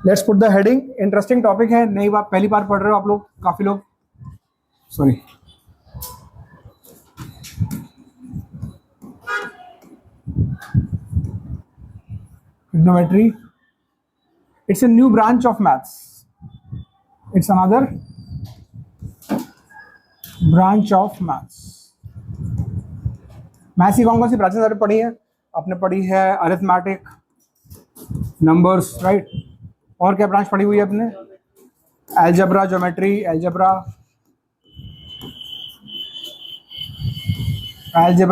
Let's put the heading. Interesting topic है, नई बात, पहली बार पढ़ रहे हो आप लोग, काफी लोग, sorry. Trigonometry, it's a new branch of maths. It's another branch of maths. Maths की कौन सी ब्रांचेस आपने पढ़ी है? आपने पढ़ी है अरिथमेटिक, नंबर्स, राइट। और क्या ब्रांच पढ़ी हुई है आपने? अलजेब्रा, ज्योमेट्री, अलजेब्रा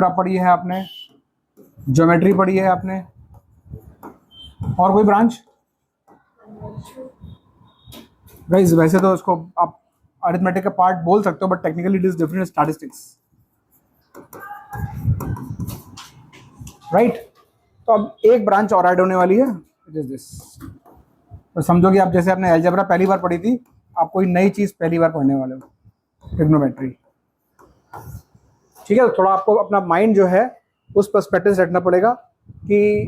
पढ़ी है आपने, ज्योमेट्री पढ़ी है आपने, और कोई ब्रांच? गाइस वैसे तो उसको आप अरिथमेटिक का पार्ट बोल सकते हो, but technically it is different statistics, right. तो अब एक ब्रांच और ऐड होने वाली है, इट इज दिस। तो समझो कि आप जैसे आपने अलजेब्रा पहली बार पढ़ी थी, आप कोई नई चीज पहली बार पढ़ने वाले हो, ट्रिग्नोमेट्री, ठीक है। तो थोड़ा आपको अपना माइंड जो है उस पर्सपेक्टिव से रखना पड़ेगा कि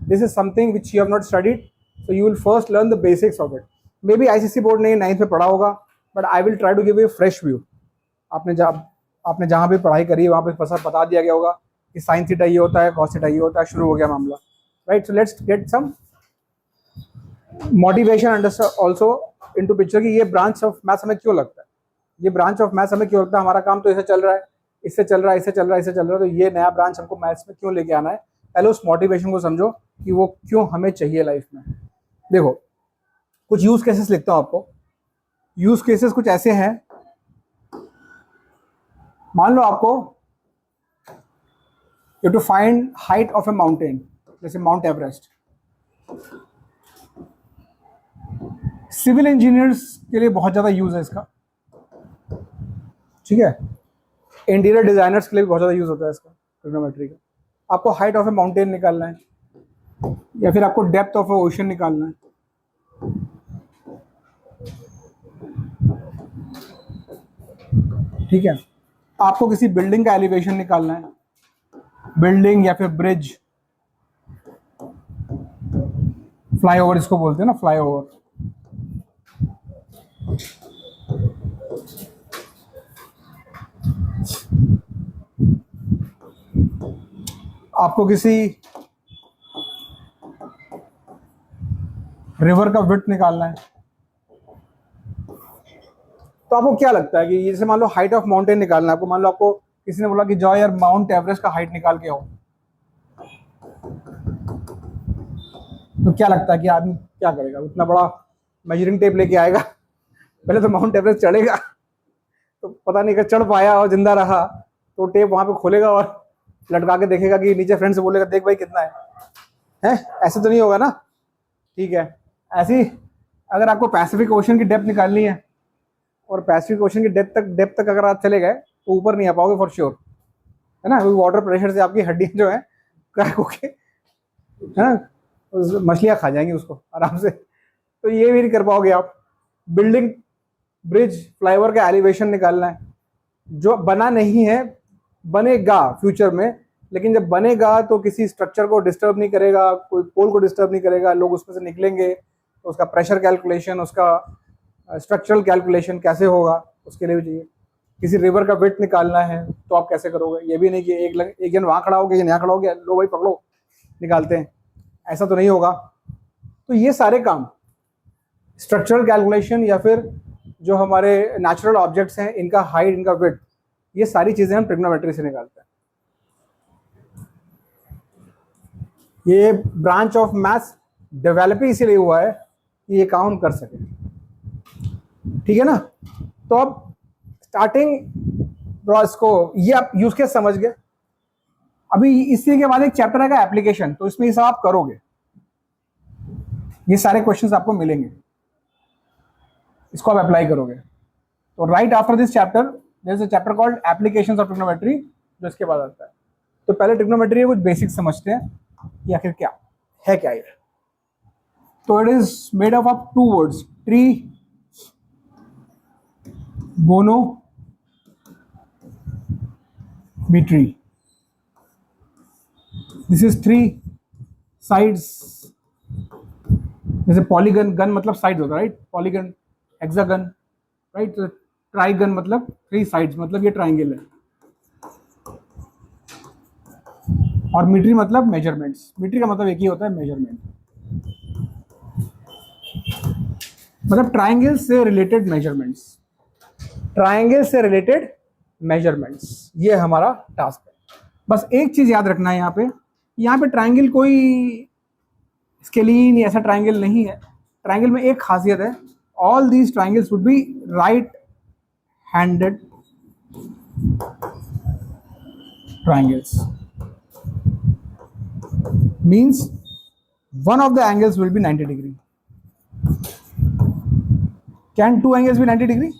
this is something which you have not studied, so you will first learn the basics of it. Maybe ICSE board ने 9th में पढ़ा होगा, but I will try to give you fresh view. आपने जहाँ भी पढ़ाई करी है वहाँ पे बता दिया गया होगा कि साइन थीटा ये होता है, कॉस थीटा ये होता है, शुरू हो गया मामला, right. So let's get some motivation understand also into picture कि ये ब्रांच ऑफ मैथ्स हमें क्यों लगता है, ये ब्रांच ऑफ मैथ्स हमें क्यों लगता है। हमारा काम तो ऐसे चल रहा है, इससे चल रहा है, इससे चल रहा है, इससे चल रहा है, तो ये नया ब्रांच हमको मैथ्स में क्यों लेके आना है। पहले उस मोटिवेशन को समझो कि वो क्यों हमें चाहिए लाइफ में। देखो कुछ यूज केसेस लिखता हूँ आपको। यूज केसेस कुछ ऐसे हैं, मान लो आपको you to find height of a mountain, जैसे माउंट एवरेस्ट। सिविल इंजीनियर्स के लिए बहुत ज्यादा यूज है इसका, ठीक है। इंटीरियर डिजाइनर्स के लिए भी बहुत ज्यादा यूज होता है इसका, ट्रिग्नोमेट्री का। आपको हाइट ऑफ ए माउंटेन निकालना है, या फिर आपको डेप्थ ऑफ ए ओशन निकालना है, ठीक है। आपको किसी बिल्डिंग का एलिवेशन निकालना है, बिल्डिंग या फिर ब्रिज, फ्लाईओवर इसको बोलते हैं ना, फ्लाईओवर। आपको किसी रिवर का विड्थ निकालना है। तो आपको क्या लगता है कि जैसे मान लो हाइट ऑफ माउंटेन निकालना है आपको, मान लो आपको किसी ने बोला कि जाओ यार माउंट एवरेस्ट का हाइट निकाल के आओ, तो क्या लगता है कि आदमी क्या करेगा? इतना बड़ा मेजरिंग टेप लेके आएगा, पहले तो माउंट एवरेस्ट चढ़ेगा, तो पता नहीं अगर चढ़ पाया और जिंदा रहा तो टेप वहां पे खोलेगा और लटका के देखेगा कि नीचे फ्रेंड से बोलेगा देख भाई कितना है? ऐसे तो नहीं होगा ना, ठीक है। ऐसी अगर आपको पैसिफिक ओशन की डेप्थ निकालनी है, और पैसिफिक ओशन की डेप्थ तक अगर आप चले गए तो ऊपर नहीं आ पाओगे फॉर श्योर, है ना। वाटर प्रेशर से आपकी हड्डियां जो है क्रैक होके, है ना, मछलियां खा जाएंगी उसको आराम से, तो ये भी नहीं कर पाओगे आप। बिल्डिंग, ब्रिज, फ्लाईओवर का एलिवेशन निकालना है, जो बना नहीं है, बनेगा फ्यूचर में, लेकिन जब बनेगा तो किसी स्ट्रक्चर को डिस्टर्ब नहीं करेगा, कोई पोल को डिस्टर्ब नहीं करेगा, लोग उसमें से निकलेंगे, तो उसका प्रेशर कैलकुलेशन, उसका स्ट्रक्चरल कैलकुलेशन कैसे होगा, उसके लिए भी चाहिए। किसी रिवर का विड्थ निकालना है तो आप कैसे करोगे? ये भी नहीं कि एक जन वहाँ खड़ा हो गया, यहाँ खड़ा हो गया, लो भाई पकड़ो, निकालते हैं, ऐसा तो नहीं होगा। तो ये सारे काम स्ट्रक्चरल कैलकुलेशन या फिर जो हमारे नेचुरल ऑब्जेक्ट्स हैं, इनका हाइट, इनका विड्थ, ये सारी चीजें हम ट्रिग्नोमेट्री से निकालते हैं। ये ब्रांच ऑफ मैथ्स डेवलप ही इसीलिए हुआ है कि ये काम हम कर सकें, ठीक है ना। तो अब स्टार्टिंग इसको, ये आप यूज केस समझ गए। अभी इसी के बाद एक चैप्टर आएगा एप्लीकेशन, तो इसमें ये सब आप करोगे, ये सारे क्वेश्चंस आपको मिलेंगे, इसको आप अप्लाई करोगे। तो right after this chapter there is a chapter called applications of trigonometry, जो इसके बाद आता है। तो पहले ट्रिग्नोमेट्री के कुछ बेसिक्स समझते हैं कि आखिर क्या है, क्या ये। तो it is made up of two words, ट्री, गोनो, ट्री। This is three sides जैसे पॉलीगन, गन मतलब साइड होता है, right, polygon, hexagon, right, trigon मतलब 3 साइड्स, मतलब ये ट्राइंगल है। और मीट्री मतलब मेजरमेंट्स, मीट्री का मतलब एक ही होता है, मेजरमेंट, मतलब ट्राइंगल से रिलेटेड मेजरमेंट्स, ट्राइंगल से रिलेटेड मेजरमेंट्स, ये हमारा टास्क है। बस एक चीज याद रखना है, यहाँ पे ट्राइंगल कोई स्केलीन ऐसा ट्राइंगल नहीं है। ट्राइंगल में एक खासियत है, all these triangles would be right handed triangles, means one of the angles will be 90 degree. Can 2 angles be 90 degree?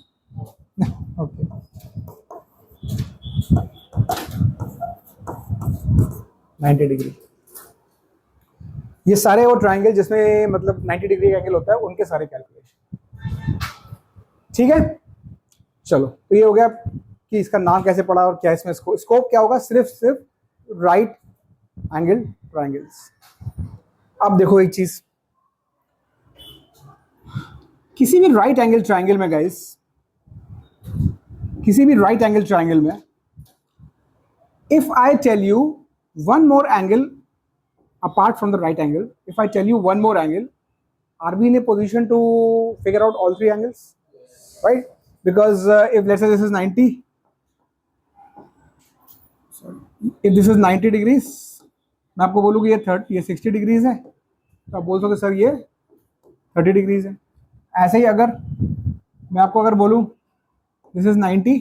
Okay. 90 degree, ये सारे वो ट्राइंगल जिसमें मतलब 90 डिग्री का एंगल होता है, उनके सारे कैलकुलेशन। ठीक है, चलो, तो ये हो गया कि इसका नाम कैसे पड़ा और क्या इसमें स्कोप क्या होगा, सिर्फ राइट एंगल ट्राइंगल्स। अब देखो एक चीज, किसी भी राइट एंगल ट्राइंगल में गाइस, किसी भी राइट एंगल ट्राइंगल में, if I tell you one more angle apart from the right angle, if I tell you one more angle, are we in a position to figure out all 3 angles? Right? Because if let's say this is 90, if this is 90 degrees, मैं आपको बोलूँ कि ये 60 degrees है, तो आप बोल सकते सर ये 30 डिग्रीज है। ऐसे ही अगर मैं आपको अगर बोलूँ दिस इज 90,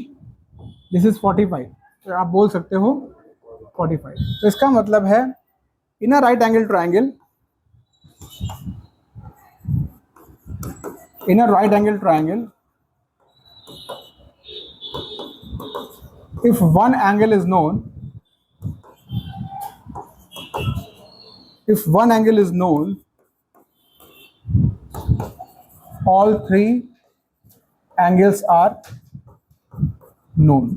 दिस इज 45, तो आप बोल सकते हो 45। तो इसका मतलब है in a right angle triangle, in a right angle triangle, if one angle is known, if one angle is known, all 3 angles are known.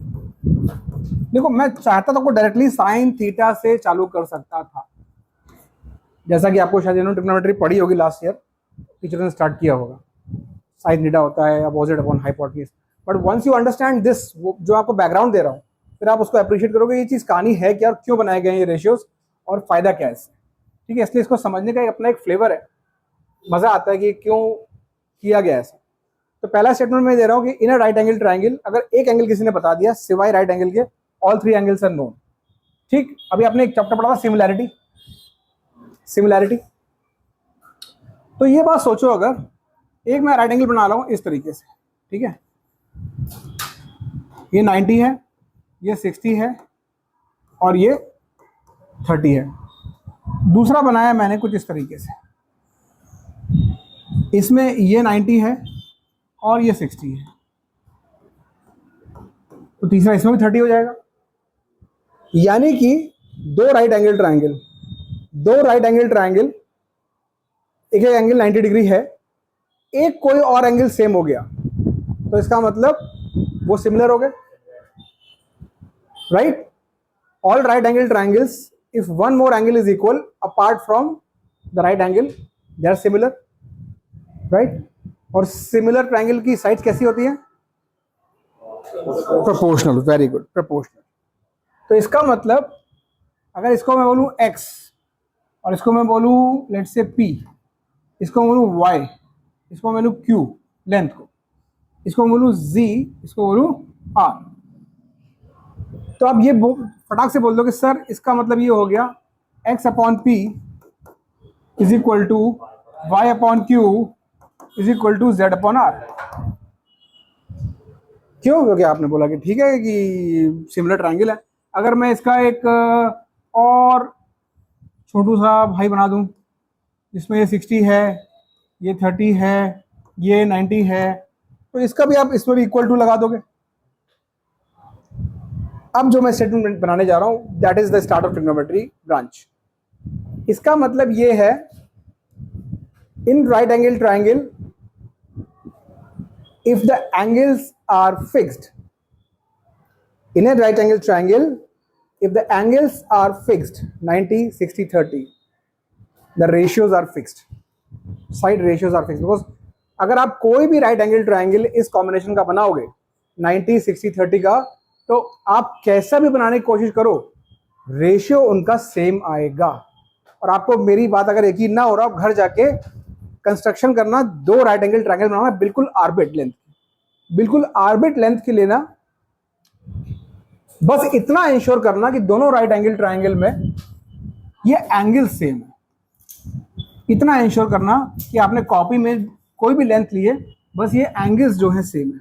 देखो, मैं चाहता तो को डायरेक्टली साइन थीटा से चालू कर सकता था, जैसा कि आपको शायद इन्होंने ट्रिग्नोमेट्री पढ़ी होगी लास्ट ईयर, टीचर ने स्टार्ट किया होगा, साइन थीटा होता है opposite upon hypotenuse. But once you understand this, जो आपको बैकग्राउंड दे रहा हूँ, फिर आप उसको अप्रिशिएट करोगे ये चीज़ कहानी है क्या और क्यों बनाए गए ये रेशियोज और फायदा क्या है इससे। ठीक है, इसलिए इसको समझने का अपना एक फ्लेवर है, मजा आता है कि क्यों किया गया ऐसा। तो पहला स्टेटमेंट मैं दे रहा हूँ कि in a right angle triangle, अगर एक एंगल किसी ने बता दिया सिवाय राइट एंगल के, ऑल 3 एंगल्स आर नोन। ठीक, अभी आपने एक चैप्टर पढ़ा था सिमिलैरिटी, सिमिलैरिटी। तो ये बात सोचो, अगर एक मैं राइट एंगल बना रहा हूं इस तरीके से, ठीक है, ये 90 है, ये 60 है और ये 30 है। दूसरा बनाया मैंने कुछ इस तरीके से, इसमें ये 90 है और ये 60 है, तो तीसरा इसमें भी 30 हो जाएगा। यानी कि 2 right angle triangle, 2 right angle triangle, एक एंगल 90 डिग्री है, एक कोई और एंगल सेम हो गया, तो इसका मतलब वो सिमिलर हो गए, right. All right angle triangles, if one more angle is equal apart from the right angle, they are similar, right. और सिमिलर ट्राइंगल की साइड्स कैसी होती हैं? Proportional, very good, proportional. तो इसका मतलब अगर इसको मैं बोलूं x और इसको मैं बोलूं लेट्स से p, इसको मैं बोलूं y, इसको मैं बोलूं q लेंथ को, इसको मैं बोलूं z, इसको बोलूं r, तो आप ये फटाक से बोल दो कि सर इसका मतलब ये हो गया x upon p is equal to y upon q is equal to z upon r। क्यों? क्योंकि आपने बोला कि ठीक है कि सिमिलर ट्राइंगल है। अगर मैं इसका एक और छोटू सा भाई बना दूं जिसमें ये 60 है, ये 30 है, ये 90 है, तो इसका भी आप इसमें भी इक्वल टू लगा दोगे। अब जो मैं स्टेटमेंट बनाने जा रहा हूं, that is the start of trigonometry branch. इसका मतलब ये है, in right angle triangle if the angles are fixed, in a right angle triangle, if the angles are fixed 90, 60, 30, the ratios are fixed. Side ratios are fixed. Because अगर आप कोई भी right angle triangle इस combination का बनाओगे 90 60 30 का, तो आप कैसा भी बनाने की कोशिश करो रेशियो उनका सेम आएगा। और आपको मेरी बात अगर यकीन ना हो रहा, आप घर जाके कंस्ट्रक्शन करना, दो राइट एंगल ट्राइंगल बनाना बिल्कुल आर्बिट लेंथ, बिल्कुल आर्बिट लेंथ की लेना। बस इतना इंश्योर करना कि दोनों राइट एंगल ट्राइंगल में ये एंगल सेम है। इतना इंश्योर करना कि आपने कॉपी में कोई भी लेंथ लिए, बस ये एंगल्स जो है सेम है।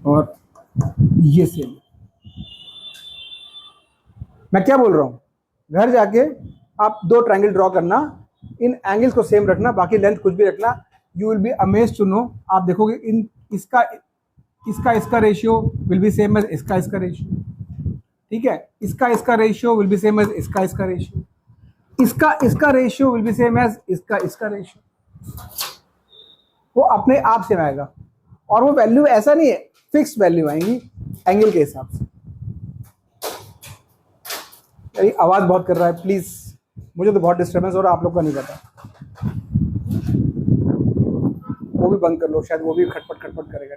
और ये सेम है। मैं क्या बोल रहा हूं, घर जाके आप दो ट्रायंगल ड्रॉ करना, इन एंगल्स को सेम रखना, बाकी लेंथ कुछ भी रखना। You will be amazed to know, आप देखोगे इन इसका ratio will be same as इसका रेशियो, ठीक है। इसका ratio will be same as इसका रेशियो, इसका ratio will be same as इसका रेशियो। वो अपने आप सेम आएगा। और वो वैल्यू ऐसा नहीं है, फिक्स वैल्यू आएंगी एंगल के हिसाब से। मेरी आवाज बहुत कर रहा है, प्लीज, मुझे तो बहुत डिस्टर्बेंस हो रहा है, आप लोग का नहीं पता। वो भी बंद कर लो, शायद वो भी खटपट करेगा।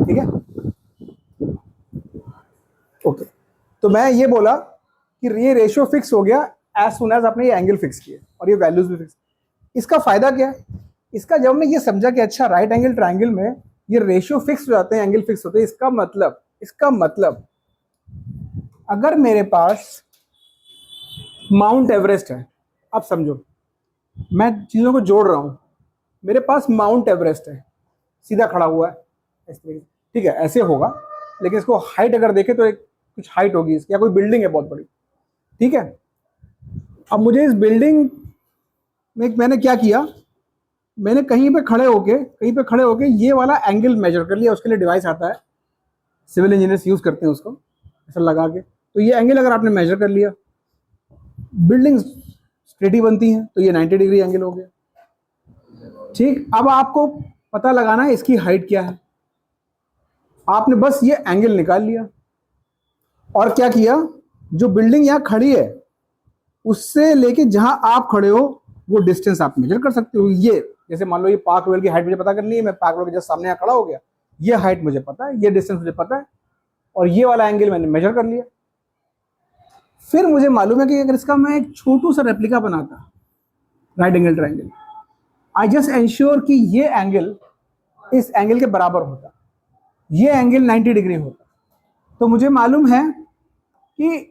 ठीक है, ओके। तो मैं ये बोला कि ये रेशियो फिक्स हो गया एज सुन एज आपने ये एंगल फिक्स किए और ये वैल्यूज भी फिक्स। इसका फायदा क्या है? इसका जब हमने ये समझा कि अच्छा राइट एंगल ट्राइंगल में ये रेशियो फिक्स हो जाते हैं, एंगल फिक्स होते हैं, इसका मतलब अगर मेरे पास माउंट एवरेस्ट है, अब समझो मैं चीज़ों को जोड़ रहा हूँ, मेरे पास माउंट एवरेस्ट है, सीधा खड़ा हुआ है इस तरीके से, ठीक है, ऐसे होगा, लेकिन इसको हाइट अगर देखें तो एक कुछ हाइट होगी इसकी, या कोई बिल्डिंग है बहुत बड़ी, ठीक है। अब मुझे इस बिल्डिंग में मैंने क्या किया, मैंने कहीं पे खड़े होके ये वाला एंगल मेजर कर लिया। उसके लिए डिवाइस आता है, सिविल इंजीनियर्स यूज करते हैं उसको, ऐसा लगा के। तो ये एंगल अगर आपने मेजर कर लिया, बिल्डिंग स्ट्रेट ही बनती हैं, तो ये 90 डिग्री एंगल हो गया, ठीक। अब आपको पता लगाना है इसकी हाइट क्या है। आपने बस ये एंगल निकाल लिया और क्या किया, जो बिल्डिंग यहाँ खड़ी है उससे लेके जहां आप खड़े हो वो डिस्टेंस आप मेजर कर सकते हो। ये जैसे मान लो ये पार्क रोड की हाइट मुझे पता करनी है, मैं पार्क रोड के जस्ट सामने यहाँ खड़ा हो गया, ये हाइट मुझे पता है, ये डिस्टेंस मुझे पता है, और ये वाला एंगल मैंने मेजर कर लिया। फिर मुझे मालूम है कि अगर इसका मैं एक छोटू सा रेप्लिका बनाता right angle triangle, I just ensure कि ये एंगल इस एंगल के बराबर होता, ये एंगल 90 डिग्री होता, तो मुझे मालूम है कि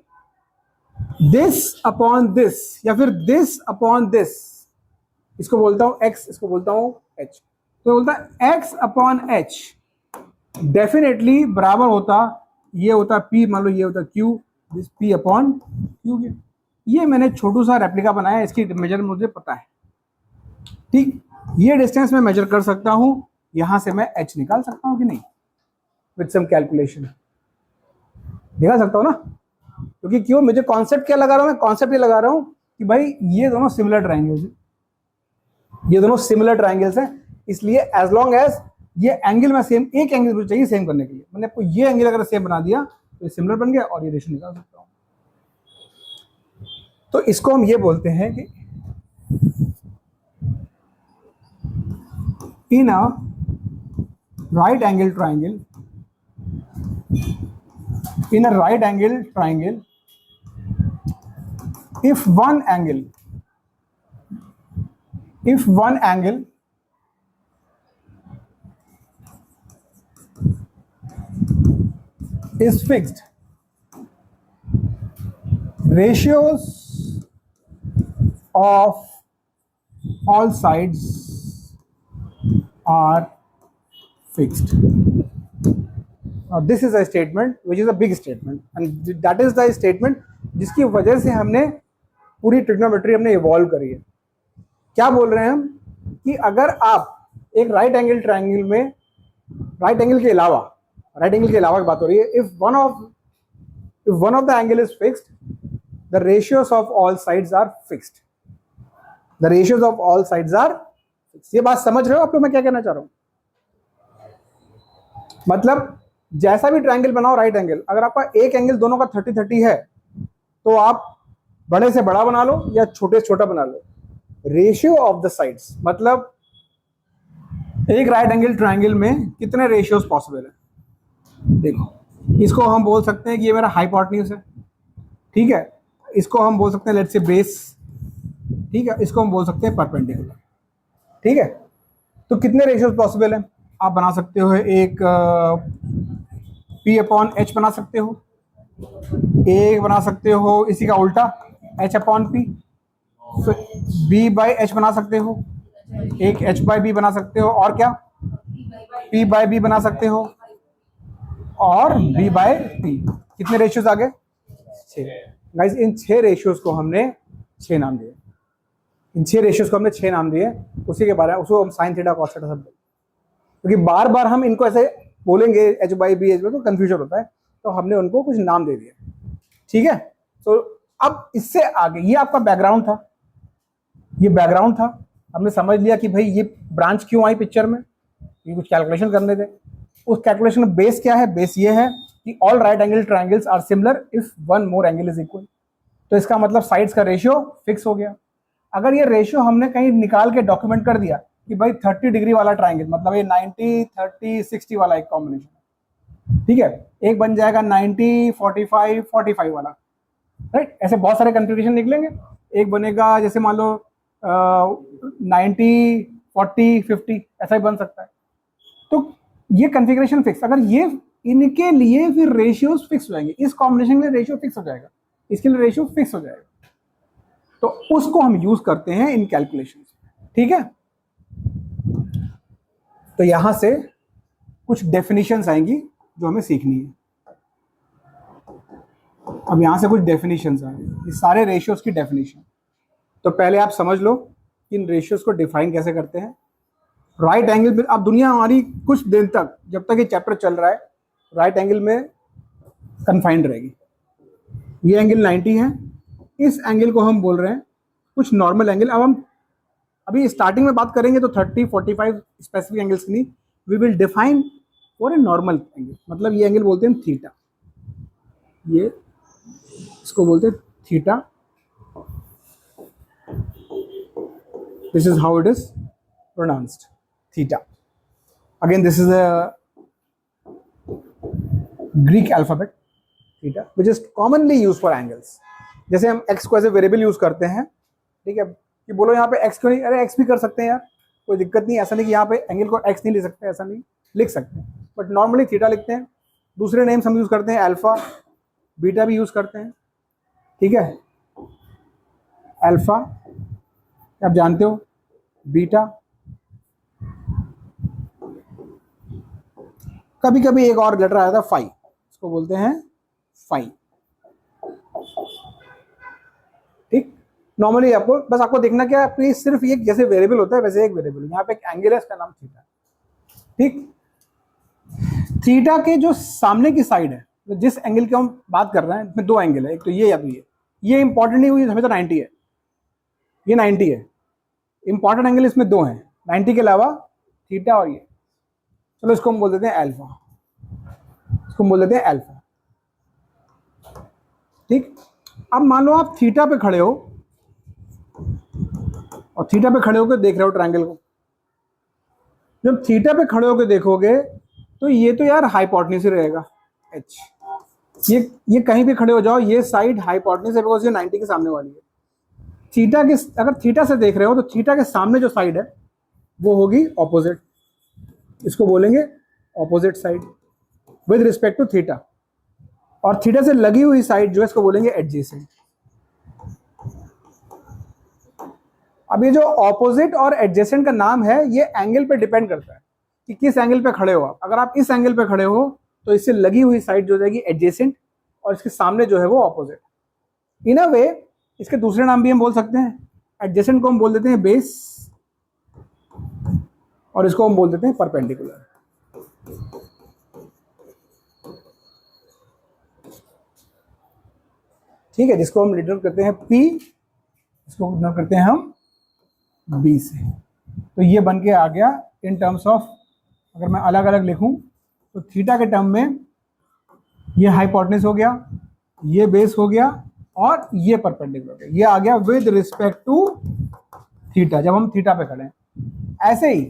दिस अपॉन दिस या फिर दिस अपॉन दिस, इसको बोलता हूं x, इसको बोलता हूं h, तो बोलता है x अपॉन h डेफिनेटली बराबर होता, ये होता p, मान लो ये होता q, this p upon q। ये मैंने छोटू सा रेप्लिका बनाया, इसकी मेजर मुझे पता है, ठीक। ये डिस्टेंस मैं मेजर कर सकता हूं, यहां से मैं h निकाल सकता हूं कि नहीं, विद सम कैलकुलेशन निकाल सकता हूं ना। क्योंकि क्यों, मुझे कॉन्सेप्ट क्या लगा रहा हूं, मैं कॉन्सेप्ट ये लगा रहा हूं कि भाई ये दोनों सिमिलर ट्राइंगल्स हैं, ये दोनों सिमिलर ट्राइंगल्स हैं, इसलिए एज लॉन्ग एज ये एंगल में सेम, एक एंगल मुझे चाहिए सेम करने के लिए, मैंने आपको ये एंगल अगर सेम बना दिया तो ये सिमिलर बन गया और ये रेशियो निकाल सकता हूं। तो इसको हम ये बोलते हैं कि in a right angle triangle, in a right angle triangle, if one angle is fixed, ratios of all sides are fixed. Now this is a statement which is a big statement, and that is the statement जिसकी वजह से हमने पूरी trigonometry हमने evolve करी है। क्या बोल रहे हैं हम कि अगर आप एक राइट एंगल ट्राइंगल में, राइट एंगल के अलावा की बात हो रही है, if one of the angle is fixed, the ratios of all sides are fixed, the ratios of all sides are fixed. ये बात समझ रहे हो आप लोग मैं क्या कहना चाह रहा हूं? मतलब जैसा भी ट्रायंगल बनाओ राइट एंगल, अगर आपका एक एंगल दोनों का 30-30 है, तो आप बड़े से बड़ा बना लो या छोटे से छोटा बना लो। रेशियो ऑफ द साइड्स मतलब एक राइट एंगल ट्रायंगल में कितने रेशियोज पॉसिबल है। देखो इसको हम बोल सकते हैं कि ये मेरा हाइपोटेन्यूज है, ठीक है, इसको हम बोल सकते हैं लेट्स से बेस, ठीक है, इसको हम बोल सकते हैं परपेंडिकुलर, ठीक है। तो कितने रेशियोज पॉसिबल हैं आप बना सकते हो, एक P/H बना सकते हो, एक बना सकते हो इसी का उल्टा H/P, फिर B/H बना सकते हो, एक H/B बना सकते हो, और क्या P/B बना सकते हो, और B/P। कितने रेशियोज आ गए? 6। गाइस इन 6 रेशियोज को हमने 6 नाम दिए, इन 6 रेशियोज को हमने 6 नाम दिए। उसी के बारे में उसको हम साइन थीटा कॉस थीटा सब, क्योंकि बार बार हम इनको ऐसे बोलेंगे H/B H, तो कंफ्यूजन होता है, तो हमने उनको कुछ नाम दे दिए, ठीक है। तो अब इससे आगे ये आपका बैकग्राउंड था, ये बैकग्राउंड था, हमने समझ लिया कि भाई ये ब्रांच क्यों आई पिक्चर में, ये कुछ कैलकुलेशन करने थे। उस कैलकुलेशन में बेस क्या है? बेस ये है कि all right angle triangles are similar if one more angle is equal. तो इसका मतलब साइड्स का रेशियो फिक्स हो गया। अगर ये रेशियो हमने कहीं निकाल के डॉक्यूमेंट कर दिया कि भाई 30 डिग्री वाला ट्रायंगल मतलब ये 90 30 60 वाला एक कॉम्बिनेशन है, ठीक है, एक बन जाएगा 90 45 45 वाला, राइट। ऐसे बहुत सारे कन्फिग्रेशन निकलेंगे, एक बनेगा जैसे मान लो 90 40 50, ऐसा ही बन सकता है। तो ये कन्फिग्रेशन फिक्स, अगर ये इनके लिए फिर रेशियोज फिक्स हो जाएंगे, इस कॉम्बिनेशन के लिए रेशियो फिक्स हो जाएगा, इसके लिए रेशियो फिक्स हो जाएगा, तो उसको हम यूज करते हैं इन कैलकुलेशन, ठीक है। तो यहां से कुछ डेफिनेशंस आएंगी जो हमें सीखनी है। अब यहां से कुछ डेफिनेशंस आएंगे, ये सारे रेशियोज की डेफिनेशन। तो पहले आप समझ लो कि इन रेशियोज को डिफाइन कैसे करते हैं। राइट एंगल में अब दुनिया हमारी कुछ दिन तक, जब तक ये चैप्टर चल रहा है, राइट एंगल में कन्फाइंड रहेगी। ये एंगल 90 है, इस एंगल को हम बोल रहे हैं कुछ नॉर्मल एंगल। अब हम अभी स्टार्टिंग में बात करेंगे तो 30 45 स्पेसिफिक एंगल्स की नहीं, we will define for a normal angle. मतलब ये एंगल बोलते हैं थीटा, ये इसको बोलते हैं theta, this is how it is pronounced, theta. Again this is a Greek alphabet theta which is commonly use for angles. जैसे हम x को एज ए वेरिएबल यूज करते हैं, ठीक है, कि बोलो यहाँ पे x क्यों नहीं, अरे x भी कर सकते हैं यार, कोई दिक्कत नहीं, ऐसा नहीं कि यहाँ पे एंगल को x नहीं लिख सकते, ऐसा नहीं, लिख सकते हैं, बट नॉर्मली थीटा लिखते हैं। दूसरे नेम्स हम यूज करते हैं अल्फा बीटा भी यूज करते हैं, ठीक है, अल्फा आप जानते हो, बीटा, कभी कभी एक और लेटर आया था फाई, इसको बोलते हैं फाई, ठीक। नॉर्मली आपको बस आपको देखना क्या है, सिर्फ ये जैसे वेरिएबल होता है वैसे एक वेरिएबल, यहाँ पे एक एंगल है, इसका नाम थीटा, ठीक। थीटा के जो सामने की साइड है, तो जिस एंगल की हम बात कर रहे हैं, इसमें 2 एंगल है, एक तो ये या तो ये इंपॉर्टेंट नहीं हुई, हमें तो 90 है, ये 90 है, इंपॉर्टेंट एंगल इसमें 2 हैं, 90 के अलावा थीटा और ये, चलो इसको हम बोल देते हैं अल्फा, इसको हम बोल देते हैं अल्फा, ठीक। अब मान लो आप थीटा पे खड़े हो और थीटा पे खड़े होकर देख रहे हो ट्रायंगल को, जब थीटा पे खड़े होकर देखोगे तो ये तो यार हाइपोटेन्यूज ही रहेगा h, ये कहीं भी खड़े हो जाओ, ये साइड हाइपोटेन्यूज है बिकॉज ये 90 के सामने वाली है। थीटा के, अगर थीटा से देख रहे हो तो थीटा के सामने जो साइड है वो होगी ऑपोजिट, इसको बोलेंगे opposite side with respect to theta, और थीटा से लगी हुई साइड जो है इसको बोलेंगे एडजेसेंट। अब ये जो ऑपोजिट और एडजेसेंट का नाम है, ये एंगल पे डिपेंड करता है कि किस एंगल पे खड़े हो आप। अगर आप इस एंगल पे खड़े हो तो इससे लगी हुई साइड जो जाएगी एडजेसेंट, और इसके सामने जो है वो ऑपोजिट। इन अ वे इसके दूसरे नाम भी हम बोल सकते हैं, एडजेसेंट को हम बोल देते हैं बेस, और इसको हम बोल देते हैं परपेंडिकुलर, ठीक है, जिसको हम डिनोट करते हैं P, इसको डिनोट करते हैं हम B से। तो ये बन के आ गया इन टर्म्स ऑफ, अगर मैं अलग अलग लिखूं तो थीटा के टर्म में ये हाइपोटेन्यूज हो गया, ये बेस हो गया, और ये परपेंडिकुलर है, ये आ गया विद रिस्पेक्ट टू थीटा, जब हम थीटा पे खड़े हैं। ऐसे ही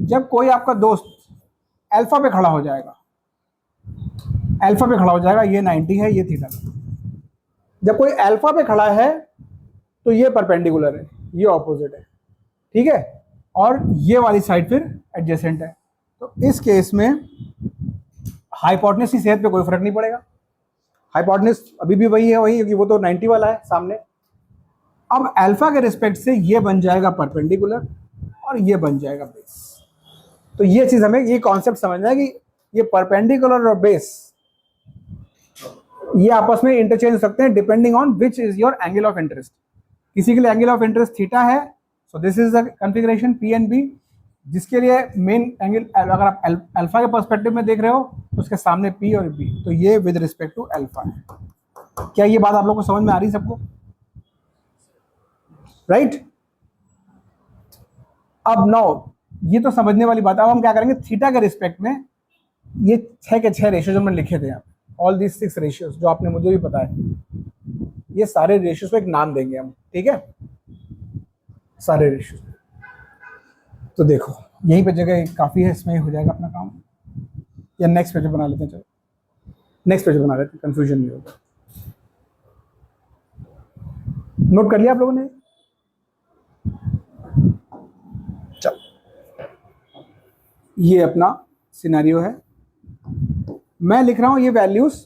जब कोई आपका दोस्त अल्फा पे खड़ा हो जाएगा, अल्फा पे खड़ा हो जाएगा, ये 90 है, ये थीटा। जब कोई अल्फा पे खड़ा है तो ये परपेंडिकुलर है, ये ऑपोजिट है, ठीक है, और ये वाली साइड फिर एडजेसेंट है। तो इस केस में हाइपोटेनस की सेहत पे कोई फर्क नहीं पड़ेगा, हाइपोटेनस अभी भी वही है, वही, क्योंकि वो तो 90 वाला है सामने। अब अल्फा के रिस्पेक्ट से ये बन जाएगा परपेंडिकुलर और ये बन जाएगा बेस। तो ये चीज हमें, ये कॉन्सेप्ट समझना है कि ये परपेंडिकुलर और बेस ये आपस में इंटरचेंज हो सकते हैं depending on which is your angle of interest. किसी के लिए एंगल ऑफ इंटरेस्ट थीटा है, so this is the configuration P and B, जिसके लिए मेन एंगल, अगर आप अल्फा के पर्सपेक्टिव में देख रहे हो तो उसके सामने पी और बी, तो ये विद रिस्पेक्ट टू अल्फा है। क्या ये बात आप लोगों को समझ में आ रही है सबको? राइट? अब नाउ ये तो समझने वाली बात है। अब हम क्या करेंगे, थीटा के रिस्पेक्ट में ये 6 के 6 रेशियो जो मैंने लिखे थे यहाँ, ऑल दीज 6 रेशियोज जो आपने मुझे भी पता है, ये सारे रेशियोज को एक नाम देंगे हम, ठीक है, सारे रेशियोज। तो देखो यहीं पे जगह काफ़ी है, इसमें हो जाएगा अपना काम, या नेक्स्ट पेज बना लेते हैं, चलो नेक्स्ट पेज बना लेते हैं, कंफ्यूजन नहीं होगा। नोट कर लिया आप लोगों ने? चलो ये अपना सिनेरियो है, मैं लिख रहा हूं ये वैल्यूज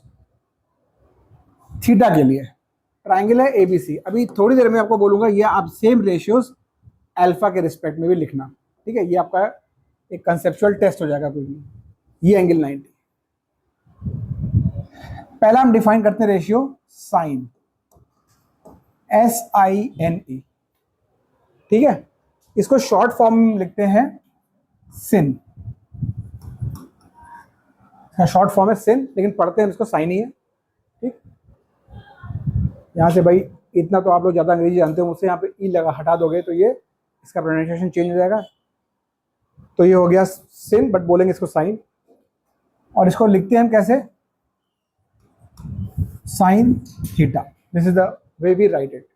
थीटा के लिए, ट्राइंगल है एबीसी। अभी थोड़ी देर में आपको बोलूंगा ये आप सेम रेशियोज अल्फा के रिस्पेक्ट में भी लिखना, ठीक है, ये आपका एक कंसेप्चुअल टेस्ट हो जाएगा कोई भी। ये एंगल 90, पहला हम डिफाइन करते हैं रेशियो साइन, SINE, ठीक है, इसको शॉर्ट फॉर्म में लिखते हैं सिन, शॉर्ट फॉर्म है सिन, लेकिन पढ़ते हैं इसको साइन ही है, ठीक। यहाँ से भाई इतना तो आप लोग ज़्यादा अंग्रेजी जानते हो मुझसे, यहाँ पे ई लगा हटा दोगे तो ये इसका प्रोनाउंसिएशन चेंज हो जाएगा। तो ये हो गया सिन, बट बोलेंगे इसको साइन, और इसको लिखते हैं हम कैसे, sine theta, this is the way we write it,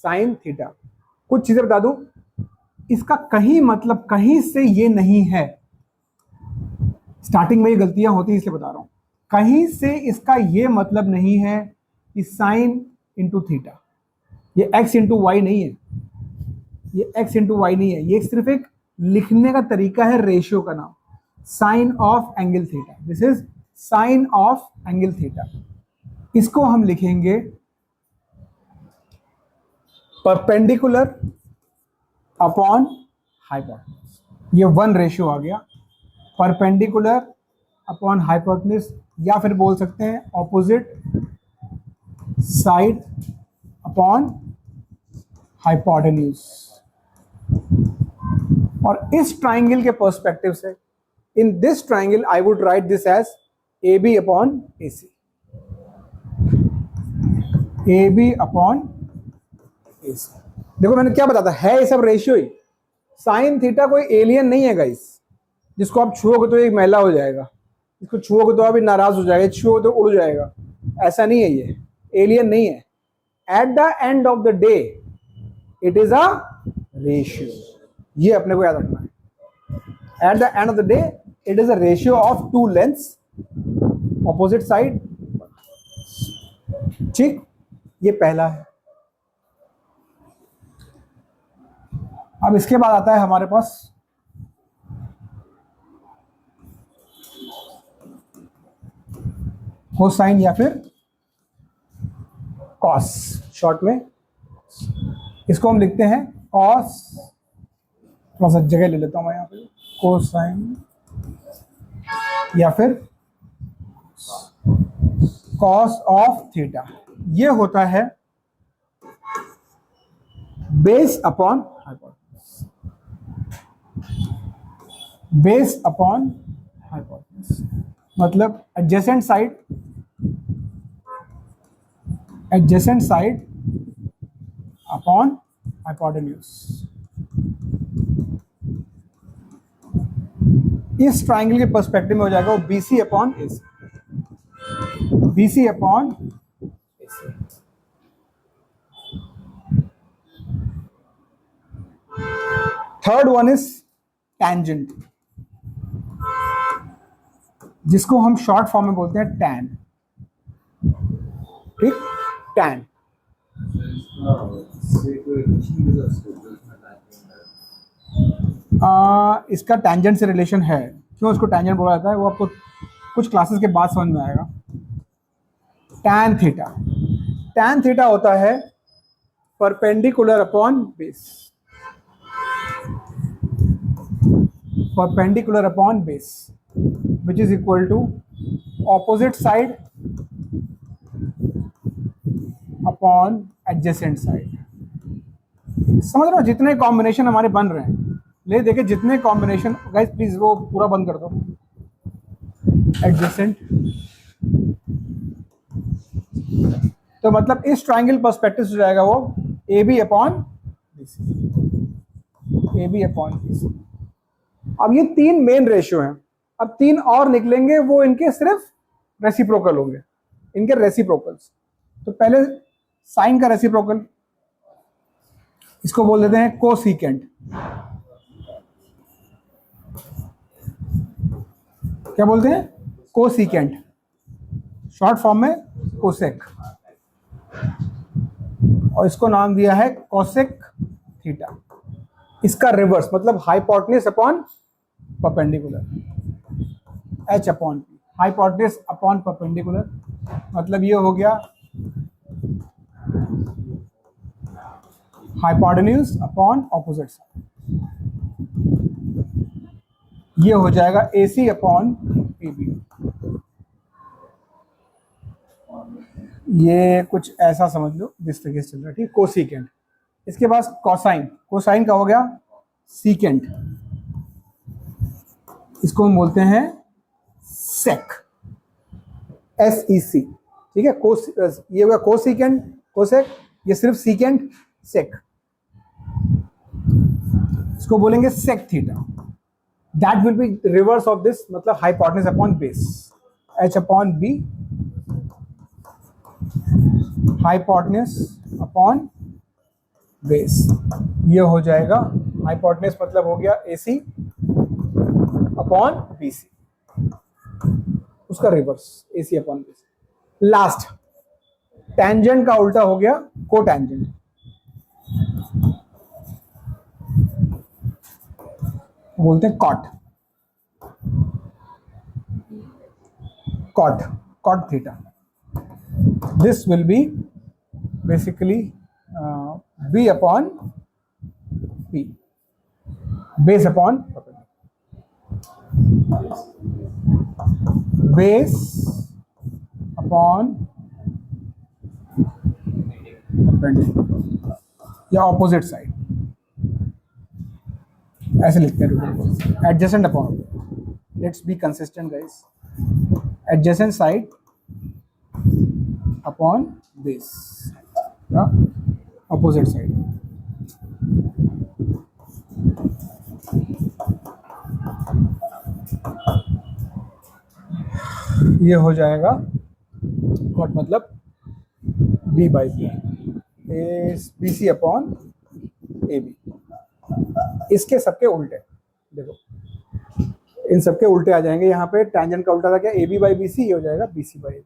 sine theta. कुछ चीजें बता दूं, इसका कहीं मतलब कहीं से ये नहीं है, स्टार्टिंग में ये गलतियां होती है इसलिए बता रहा हूं, कहीं से इसका ये मतलब नहीं है कि साइन इंटू थीटा, ये एक्स इंटू वाई नहीं है, ये एक्स इंटू वाई नहीं है, ये सिर्फ एक लिखने का तरीका है रेशियो का नाम, sine of angle theta, this is sine of angle theta. इसको हम लिखेंगे परपेंडिकुलर अपॉन हाइपोटेन्यूज, ये 1 रेशियो आ गया, परपेंडिकुलर अपॉन हाइपोटेन्यूज, या फिर बोल सकते हैं ऑपोजिट साइड अपॉन हाइपोटेन्यूज। और इस ट्राइंगल के पर्सपेक्टिव से, in this triangle I would write this as AB upon AC, AB upon AC। देखो मैंने क्या बताया, है ये सब रेशियो ही, साइन थीटा कोई एलियन नहीं है गाइस, जिसको आप छुओगे तो एक मैला हो जाएगा, इसको छुओगे तो अभी नाराज हो जाएगा, छुओगे तो उड़ जाएगा, ऐसा नहीं है, ये एलियन नहीं है। At the end of the day it is a ratio, ये अपने को याद रखना है। At the end of the day it is a ratio of 2 lengths opposite side, ठीक, ये पहला है। अब इसके बाद आता है हमारे पास कोसाइन या फिर कॉस, शॉर्ट में इसको हम लिखते हैं कॉस, थोड़ा सा जगह ले लेता हूं मैं यहाँ पे, कोसाइन या फिर कॉस ऑफ थीटा। ये होता है base upon hypotenuse, base upon hypotenuse मतलब adjacent side, adjacent side upon hypotenuse. इस ट्राइंगल के पर्सपेक्टिव में हो जाएगा वो BC upon AC, BC upon AC। Third one is tangent, जिसको हम शॉर्ट फॉर्म में बोलते हैं टैन। ठीक, टैन। इसका टैंजेंट से रिलेशन है। क्यों इसको टैंजेंट बोला जाता है वो आपको कुछ क्लासेस के बाद समझ में आएगा। टैन थीटा, टैन थीटा होता है perpendicular upon base, perpendicular upon base which is equal to opposite side upon adjacent side. समझ रहे हो, जितने कॉम्बिनेशन हमारे बन रहे हैं, ले देखिए जितने कॉम्बिनेशन, गाइस प्लीज वो पूरा बंद कर दो, एडजेसेंट। तो मतलब इस ट्राइंगल पर्सपेक्टिव से जाएगा वो A B upon BC, A B upon BC. अब ये तीन मेन रेशियो हैं, अब तीन और निकलेंगे, वो इनके सिर्फ रेसिप्रोकल होंगे, इनके रेसिप्रोकल्स। तो पहले साइन का रेसिप्रोकल, इसको बोल देते हैं कोसिकेंट। क्या बोलते हैं? कोसिकेंट, शॉर्ट फॉर्म में कोसेक, और इसको नाम दिया है कोसेक थीटा। इसका रिवर्स मतलब hypotenuse upon perpendicular, H upon P, hypotenuse upon perpendicular, मतलब ये हो गया हाइपोटेन्यूज अपॉन ऑपोजिट साइड, ये हो जाएगा AC अपॉन PB। ये कुछ ऐसा समझ लो जिस तरीके से चल रहा है, ठीक। कोसिकेंट, इसके बाद कोसाइन, कोसाइन का हो गया सीकेंट, इसको हम बोलते हैं सेक, SEC, ठीक है। कोस, ये हुआ कोसिकेंट, कोसेक, ये सिर्फ सीकेंट, सेक, इसको बोलेंगे sec theta. That will be reverse of this, मतलब hypotenuse upon base, H upon B, hypotenuse upon base, ये हो जाएगा हाइपोटेन्यूज मतलब हो गया AC अपॉन BC, उसका reverse AC upon BC। Last tangent का उल्टा हो गया कोटैंजेंट, बोलते हैं cot, cot, cot theta. This will be basically B upon P, base upon base upon या ऑपोजिट साइड, ऐसे लिखते हैं। Adjacent upon, let's be consistent guys, adjacent side upon base या ऑपोजिट साइड। ये हो जाएगा कॉट मतलब B by P, BC upon AB। इसके सबके उल्टे देखो, इन सबके उल्टे आ जाएंगे। यहाँ पे टैंजेंट का उल्टा था क्या, AB बाई BC, ये हो जाएगा BC बाई AB।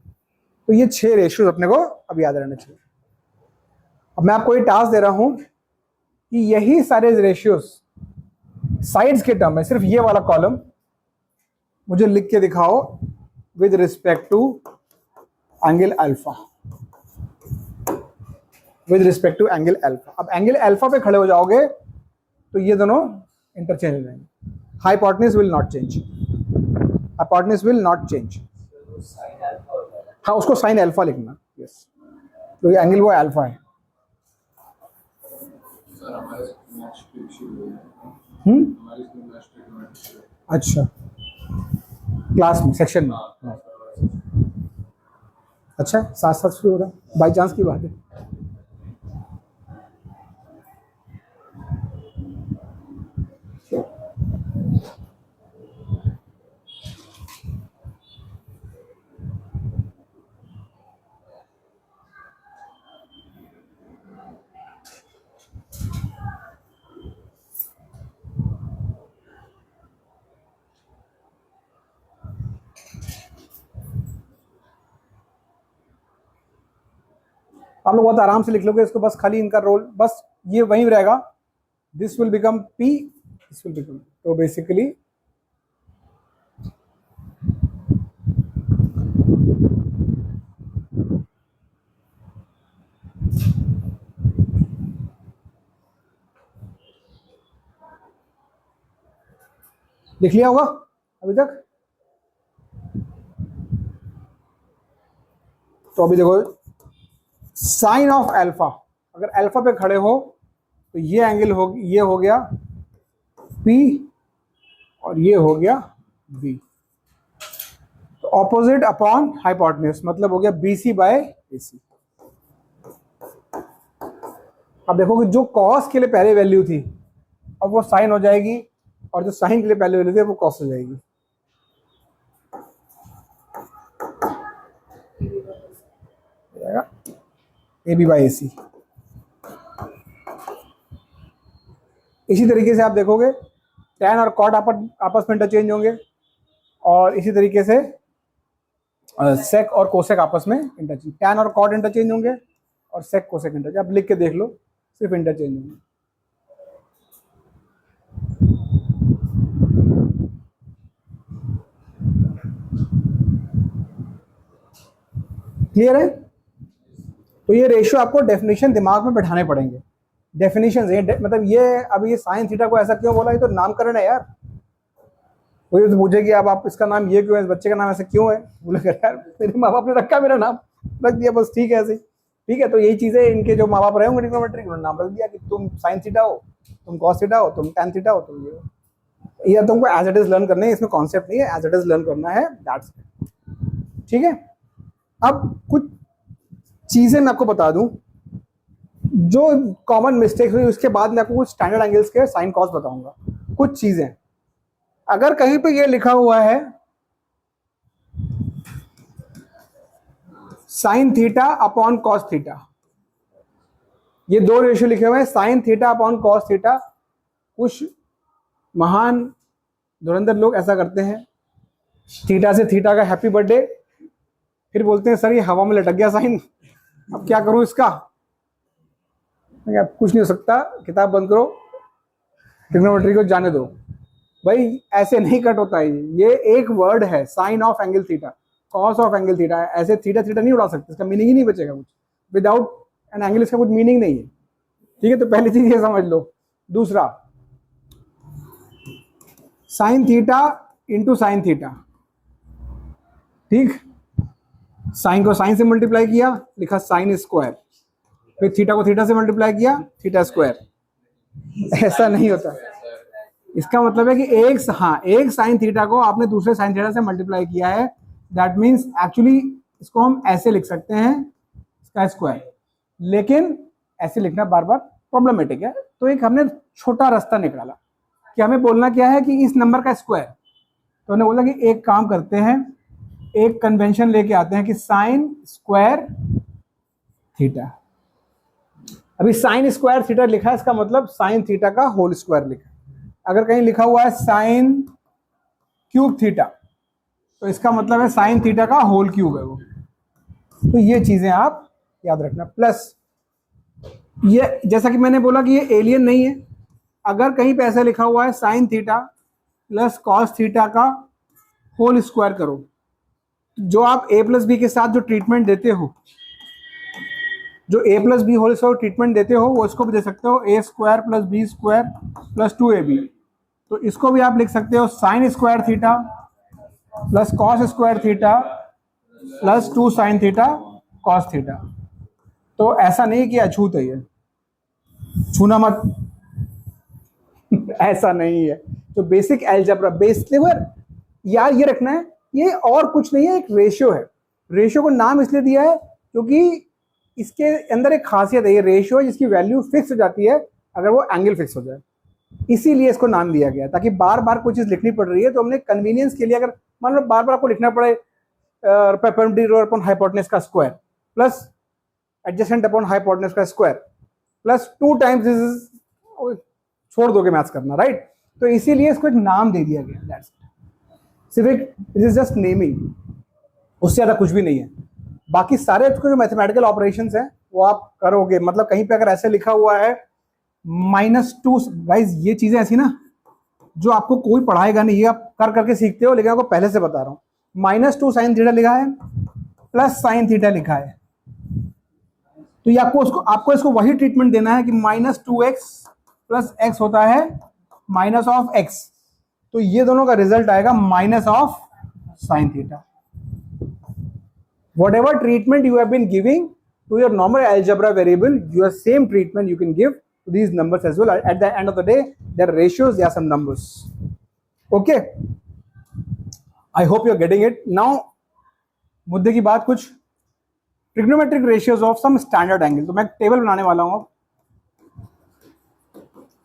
तो ये 6 रेशियोज अपने को अब याद रहना चाहिए। अब मैं आपको ये टास्क दे रहा हूं कि यही सारे रेशियोज साइड्स के टर्म में, सिर्फ ये वाला कॉलम मुझे लिख के दिखाओ with respect to angle alpha, with respect to angle alpha. अब एंगल अल्फा पे खड़े हो जाओगे तो ये दोनों इंटरचेंज हो जाएंगे, hypotenuse will not change, hypotenuse will not change. हाँ, उसको साइन अल्फा लिखना, यस, तो ये एंगल वो अल्फा है। अच्छा, क्लास में, सेक्शन में, अच्छा साथ साथ शुरू हो रहा है, बाई चांस की बात है। आप लोग बहुत आराम से लिख लोगे इसको, बस खाली इनका रोल बस ये वहीं रहेगा, this will become P, this will become, तो बेसिकली लिख लिया होगा अभी तक। तो अभी देखो साइन ऑफ अल्फा, अगर अल्फा पे खड़े हो तो ये एंगल हो, ये हो गया P और ये हो गया B, तो ऑपोजिट अपॉन हाइपोटेन्यूज मतलब हो गया BC बाय AC। अब देखो कि जो कॉस के लिए पहले वैल्यू थी अब वो साइन हो जाएगी, और जो साइन के लिए पहले वैल्यू थी वो कॉस हो जाएगी। AB by AC। इसी तरीके से आप देखोगे tan और cot आपस में इंटरचेंज होंगे, और इसी तरीके से sec और cosec आपस में इंटरचेंज, tan और cot इंटरचेंज होंगे और sec cosec इंटरचेंज। आप लिख के देख लो, सिर्फ इंटरचेंज होंगे। क्लियर है? तो ये रेशियो आपको डेफिनेशन दिमाग में बैठाने पड़ेंगे। डेफिनेशन मतलब ये, अब ये साइन थीटा को ऐसा क्यों बोला, ये तो नामकरण है यार। कोई तो पूछे कि अब आप इसका नाम ये क्यों है, इस बच्चे का नाम ऐसे क्यों है, बोले यार मेरे माँ बाप ने रखा, मेरा नाम रख दिया बस, ठीक है ऐसे, ठीक है। तो यही चीज़ें इनके जो माँ बाप रहे होंगे ट्रिग्नोमेट्री, उन्होंने नाम रख दिया कि तुम साइन थीटा हो, तुम कॉस थीटा हो, तुम टैन थीटा हो, तुम ये तुमको एज इट इज लर्न करना है, इसमें कॉन्सेप्ट नहीं है, एज इट इज लर्न करना है, दैट्स ठीक है। अब कुछ चीज़ें मैं आपको बता दूं जो कॉमन मिस्टेक्स हुई, उसके बाद मैं आपको कुछ स्टैंडर्ड एंगल्स के साइन कॉस बताऊंगा। कुछ चीज़ें, अगर कहीं पे ये लिखा हुआ है sine theta upon cos theta, ये दो रेशियो लिखे हुए हैं sine theta upon cos theta, कुछ महान धुरंधर लोग ऐसा करते हैं, थीटा से थीटा का हैप्पी बर्थडे, फिर बोलते हैं सर ये हवा में लटक गया साइन, अब क्या करूं इसका। कुछ नहीं हो सकता, किताब बंद करो, ट्रिग्नोमेट्री को जाने दो भाई, ऐसे नहीं कट होता है। ये एक वर्ड है sine of angle theta, cos of angle theta, ऐसे थीटा थीटा नहीं उड़ा सकते, इसका मीनिंग ही नहीं बचेगा कुछ, विदाउट एन एंगल इसका कुछ मीनिंग नहीं है, ठीक है। तो पहली चीज ये समझ लो। दूसरा, sine theta into sine theta, ठीक, साइन को साइन से मल्टीप्लाई किया, लिखा साइन स्क्वायर, फिर थीटा को थीटा से मल्टीप्लाई किया, थीटा स्क्वायर। ऐसा नहीं होता, इसका मतलब है कि एक साइन थीटा को आपने दूसरे साइन थीटा से मल्टीप्लाई किया है, दैट मीन्स एक्चुअली इसको हम ऐसे लिख सकते हैं इसका स्क्वायर, लेकिन ऐसे लिखना बार बार प्रॉब्लमेटिक है। तो एक हमने छोटा रास्ता निकाला कि हमें बोलना क्या है कि इस नंबर का स्क्वायर, तो हमने बोला कि एक काम करते हैं, एक कन्वेंशन लेके आते हैं कि साइन स्क्वायर थीटा। अभी साइन स्क्वायर थीटा लिखा है, इसका मतलब साइन थीटा का होल स्क्वायर लिखा है। अगर कहीं लिखा हुआ है साइन क्यूब थीटा, तो इसका मतलब है साइन थीटा का होल क्यूब है वो। तो ये चीजें आप याद रखना। प्लस ये, जैसा कि मैंने बोला कि ये एलियन नहीं है, अगर कहीं पे ऐसा लिखा हुआ है sine theta plus cos theta का होल स्क्वायर करो, जो आप ए प्लस बी के साथ जो ट्रीटमेंट देते हो, जो A plus B whole square treatment देते हो, वो इसको भी दे सकते हो, A square plus B square plus 2ab। तो इसको भी आप लिख सकते हो sine square theta plus cos square theta plus 2 sine theta cos theta. तो ऐसा नहीं कि अछूत है, ये छूना मत ऐसा नहीं है। तो बेसिक अलजेब्रा बेसिक यार ये रखना है, ये और कुछ नहीं है, एक रेशियो है। रेशियो को नाम इसलिए दिया है क्योंकि इसके अंदर एक खासियत है, ये रेशियो है जिसकी वैल्यू फिक्स हो जाती है अगर वो एंगल फिक्स हो जाए, इसीलिए इसको नाम दिया गया, ताकि बार बार कोई चीज लिखनी पड़ रही है तो हमने कन्वीनियंस के लिए, अगर मान लो बार बार आपको लिखना पड़े परपेंडिकुलर अपॉन हाइपोटेन्यूज का square plus adjacent upon hypotenuse का स्क्वायर प्लस 2 टाइम्स दिस, छोड़ दोगे मैथ्स करना, राइट। तो इसीलिए इसको एक नाम दे दिया गया, दैट्स सिर्फ एक, इट इज जस्ट नेमिंग, उससे ज़्यादा कुछ भी नहीं है। बाकी सारे जो मैथमेटिकल ऑपरेशंस हैं वो आप करोगे। मतलब कहीं पे अगर ऐसे लिखा हुआ है -2, गाइज ये चीजें ऐसी ना जो आपको कोई पढ़ाएगा नहीं, ये आप कर करके सीखते हो, लेकिन आपको पहले से बता रहा हूँ। -2 sin थीटा लिखा है, प्लस sin थीटा लिखा है, तो ये आपको इसको वही ट्रीटमेंट देना है कि -2x प्लस x होता है -x, तो ये दोनों का रिजल्ट आएगा -sin theta. Whatever treatment you have been giving to your normal algebra variable, your same treatment you can give to these numbers as well. At the end of the day, they are ratios, they are some numbers. Okay, I hope you are getting it now. मुद्दे की बात कुछ trigonometric ratios of some standard angle, तो मैं table बनाने वाला हूँ